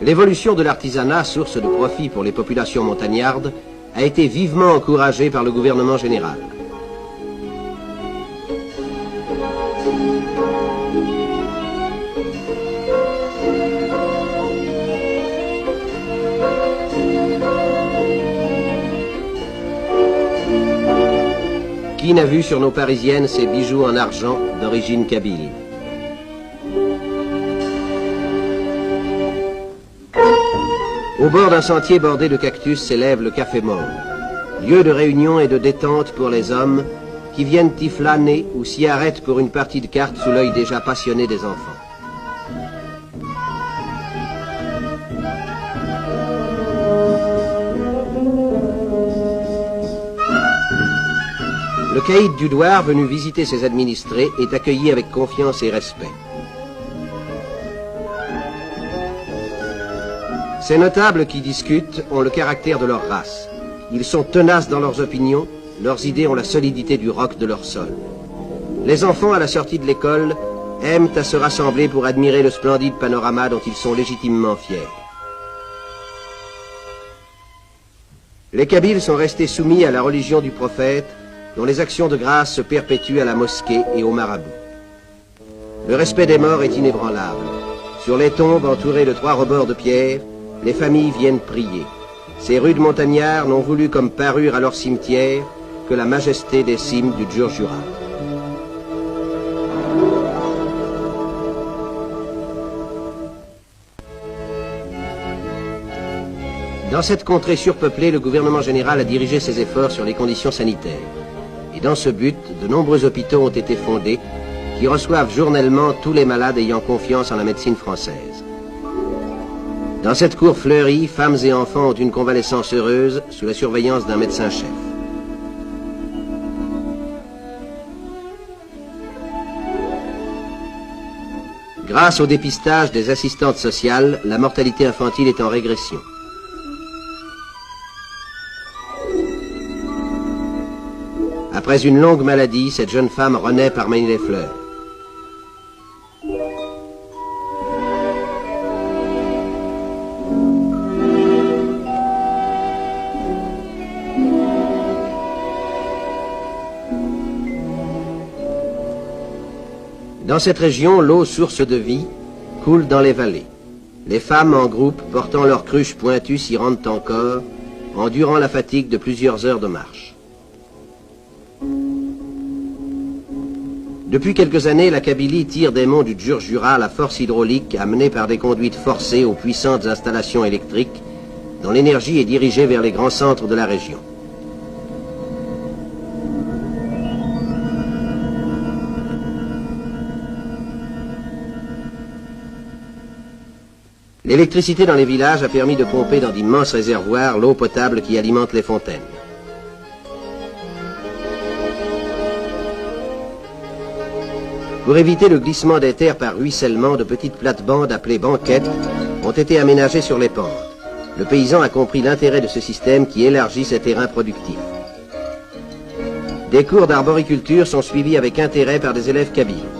L'évolution de l'artisanat, source de profit pour les populations montagnardes, a été vivement encouragée par le gouvernement général. Qui n'a vu sur nos parisiennes ces bijoux en argent d'origine kabyle? Au bord d'un sentier bordé de cactus s'élève le Café Monde, lieu de réunion et de détente pour les hommes qui viennent y flâner ou s'y arrêtent pour une partie de cartes sous l'œil déjà passionné des enfants. Le caïd du Douar, venu visiter ses administrés, est accueilli avec confiance et respect. Ces notables qui discutent ont le caractère de leur race. Ils sont tenaces dans leurs opinions, leurs idées ont la solidité du roc de leur sol. Les enfants, à la sortie de l'école, aiment à se rassembler pour admirer le splendide panorama dont ils sont légitimement fiers. Les Kabyles sont restés soumis à la religion du prophète, dont les actions de grâce se perpétuent à la mosquée et au marabout. Le respect des morts est inébranlable. Sur les tombes entourées de 3 rebords de pierre, les familles viennent prier. Ces rudes montagnards n'ont voulu comme parure à leur cimetière que la majesté des cimes du Djurdjura. Dans cette contrée surpeuplée, le gouvernement général a dirigé ses efforts sur les conditions sanitaires. Et dans ce but, de nombreux hôpitaux ont été fondés qui reçoivent journellement tous les malades ayant confiance en la médecine française. Dans cette cour fleurie, femmes et enfants ont une convalescence heureuse sous la surveillance d'un médecin-chef. Grâce au dépistage des assistantes sociales, la mortalité infantile est en régression. Après une longue maladie, cette jeune femme renaît parmi les fleurs. Dans cette région, l'eau, source de vie, coule dans les vallées. Les femmes en groupe, portant leurs cruches pointues, s'y rendent encore, endurant la fatigue de plusieurs heures de marche. Depuis quelques années, la Kabylie tire des monts du Djurdjura la force hydraulique amenée par des conduites forcées aux puissantes installations électriques, dont l'énergie est dirigée vers les grands centres de la région. L'électricité dans les villages a permis de pomper dans d'immenses réservoirs l'eau potable qui alimente les fontaines. Pour éviter le glissement des terres par ruissellement, de petites plates-bandes appelées banquettes ont été aménagées sur les pentes. Le paysan a compris l'intérêt de ce système qui élargit ses terrains productifs. Des cours d'arboriculture sont suivis avec intérêt par des élèves kabyles.